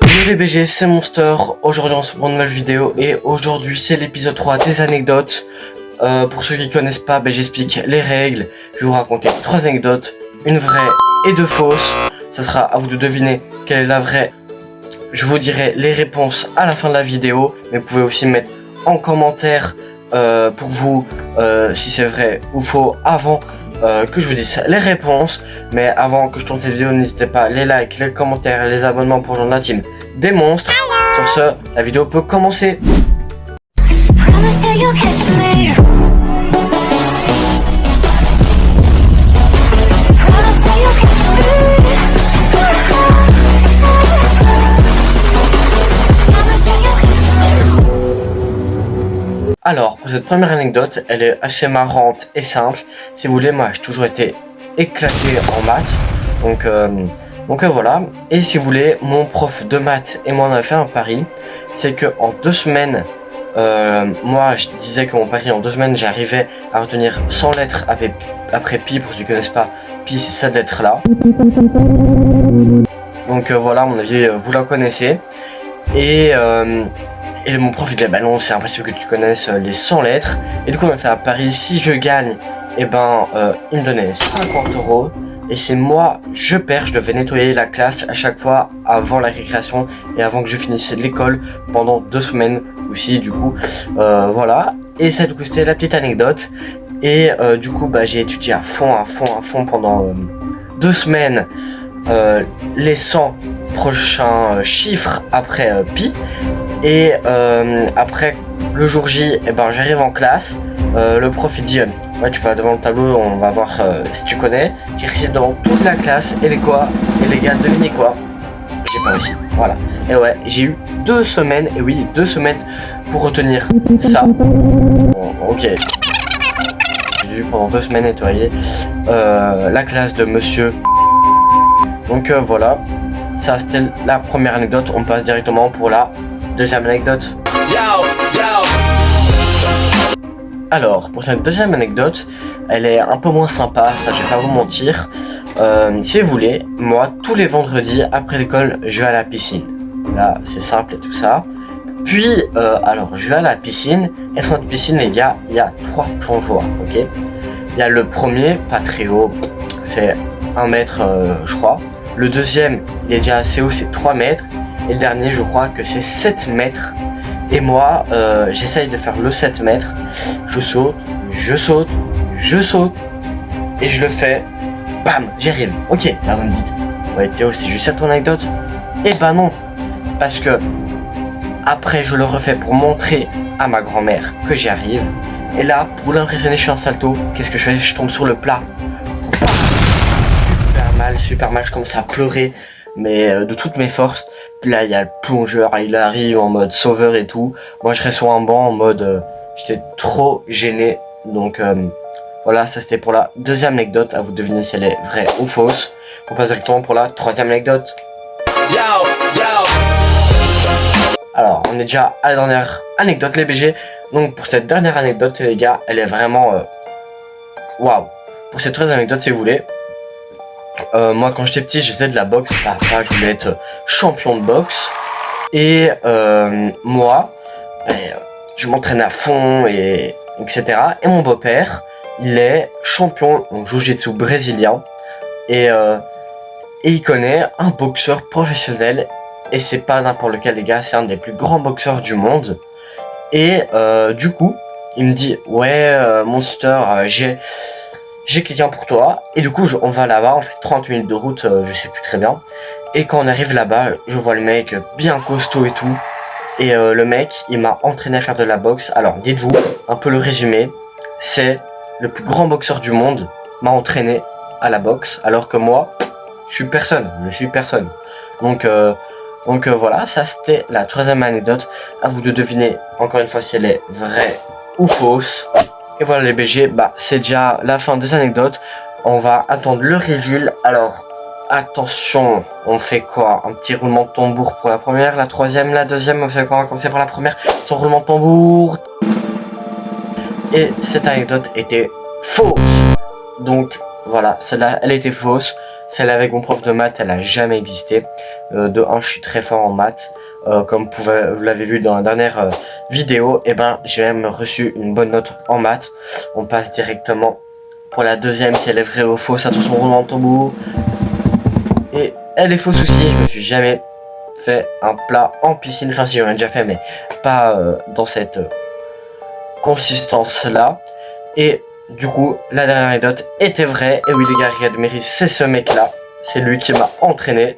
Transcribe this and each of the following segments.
Yo les BG, c'est Monster. Aujourd'hui on se prend une nouvelle vidéo et aujourd'hui c'est l'épisode 3 des anecdotes. Pour ceux qui connaissent pas, j'explique les règles. Je vais vous raconter 3 anecdotes, une vraie et 2 fausses. Ça sera à vous de deviner quelle est la vraie. Je vous dirai les réponses à la fin de la vidéo, mais vous pouvez aussi mettre en commentaire pour vous si c'est vrai ou faux avant que je vous dise les réponses. Mais avant que je tourne cette vidéo, n'hésitez pas les likes, les commentaires et les abonnements pour rejoindre la team des monstres. Sur ce, la vidéo peut commencer. Alors, pour cette première anecdote, elle est assez marrante et simple. Si vous voulez, moi j'ai toujours été éclaté en maths. Donc voilà. Et si vous voulez, mon prof de maths et moi on a fait un pari. C'est que en 2 semaines, moi je disais que mon pari en 2 semaines, j'arrivais à retenir 100 lettres après pi. Pour ceux qui ne connaissent pas, pi c'est cette lettre là. Donc voilà, à mon avis, vous la connaissez. Et mon prof il disait bah non, c'est impossible que tu connaisses les 100 lettres. Et du coup on a fait un pari, si je gagne, et il me donnait 50 €. Et c'est moi, je perds, je devais nettoyer la classe à chaque fois avant la récréation et avant que je finisse l'école pendant 2 semaines aussi du coup. Voilà, et ça du coup c'était la petite anecdote. Et du coup j'ai étudié à fond pendant 2 semaines les 100 prochains chiffres après pi. Et après le jour J, j'arrive en classe, le prof il dit ouais, tu vas devant le tableau, on va voir si tu connais. J'ai réussi devant toute la classe et les gars, devinez quoi? J'ai pas réussi, voilà. Et ouais, j'ai eu 2 semaines, et oui, 2 semaines pour retenir ça. Bon, ok. J'ai dû pendant 2 semaines nettoyer la classe de monsieur. Donc voilà, ça c'était la première anecdote. On passe directement pour la deuxième anecdote. Alors, pour cette deuxième anecdote, elle est un peu moins sympa, ça je vais pas vous mentir. Si vous voulez, moi, tous les vendredis, après l'école, je vais à la piscine. Là, c'est simple et tout ça. Puis, alors, je vais à la piscine, et dans notre piscine, les gars, il y a 3 plongeoires, ok? Il y a le premier, pas très haut, c'est 1 mètre, je crois. Le deuxième, il est déjà assez haut, c'est 3 mètres. Et le dernier, je crois que c'est 7 mètres. Et moi, j'essaye de faire le 7 mètres. Je saute, et je le fais. Bam, j'y arrive. Ok, là vous me dites, ouais Théo, c'est juste ça ton anecdote? Eh ben non, parce que après je le refais pour montrer à ma grand-mère que j'y arrive. Et là, pour l'impressionner, je fais un salto. Qu'est-ce que je fais? Je tombe sur le plat. Super mal, je commence à pleurer, mais de toutes mes forces. Puis là il y a le plongeur, il arrive en mode sauveur et tout. Moi je reste sur un banc en mode j'étais trop gêné. Donc voilà, ça c'était pour la deuxième anecdote. À vous de deviner si elle est vraie ou fausse. On passe directement pour la troisième anecdote. Alors on est déjà à la dernière anecdote les BG. Donc pour cette dernière anecdote les gars, elle est vraiment waouh. Pour cette troisième anecdote, si vous voulez, moi quand j'étais petit je faisais de la boxe. Je voulais être champion de boxe. Et moi je m'entraînais à fond et etc. Et mon beau-père il est champion en jiu-jitsu brésilien. Et il connaît un boxeur professionnel. Et c'est pas n'importe lequel les gars, c'est un des plus grands boxeurs du monde. Et du coup il me dit ouais Monster, j'ai quelqu'un pour toi. Et du coup on va là-bas, on fait 30 minutes de route, je sais plus très bien. Et quand on arrive là-bas, je vois le mec bien costaud et tout. Et le mec, il m'a entraîné à faire de la boxe. Alors dites-vous, un peu le résumé, c'est le plus grand boxeur du monde m'a entraîné à la boxe. Alors que moi, je suis personne. Donc voilà, ça c'était la troisième anecdote. À vous de deviner encore une fois si elle est vraie ou fausse. Et voilà les BG, c'est déjà la fin des anecdotes. On va attendre le reveal. Alors attention, on fait quoi? Un petit roulement de tambour pour la première, la troisième, la deuxième. On fait quoi? On va commencer par la première, son roulement de tambour. Et cette anecdote était fausse. Donc voilà, celle-là elle était fausse. Celle avec mon prof de maths, elle a jamais existé. De 1, je suis très fort en maths. Comme vous l'avez vu dans la dernière vidéo, et ben j'ai même reçu une bonne note en maths. On passe directement pour la deuxième, si elle est vraie ou fausse. Attention, roulement de tambour. Et elle est fausse aussi, je me suis jamais fait un plat en piscine. Enfin si, j'en ai déjà fait, mais pas dans cette consistance là. Et du coup, la dernière anecdote était vraie. Et oui les gars, Riyad Mehri, c'est ce mec là. C'est lui qui m'a entraîné.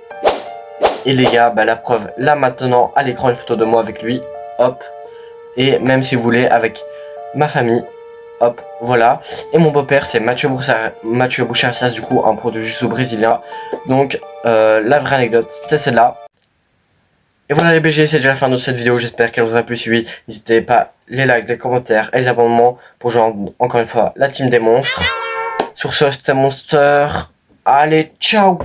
Et les gars, bah, la preuve, là maintenant, à l'écran, une photo de moi avec lui, hop. Et même si vous voulez, avec ma famille, hop, voilà. Et mon beau-père, c'est Mathieu Boucharsas, du coup, un pro de jiu-jitsu brésilien. Donc, la vraie anecdote, c'était celle-là. Et voilà les BG, c'est déjà la fin de cette vidéo, j'espère qu'elle vous a plu. Si oui, n'hésitez pas les likes, les commentaires et les abonnements pour joindre encore une fois la team des monstres. Sur ce, c'était Monster. Allez, ciao!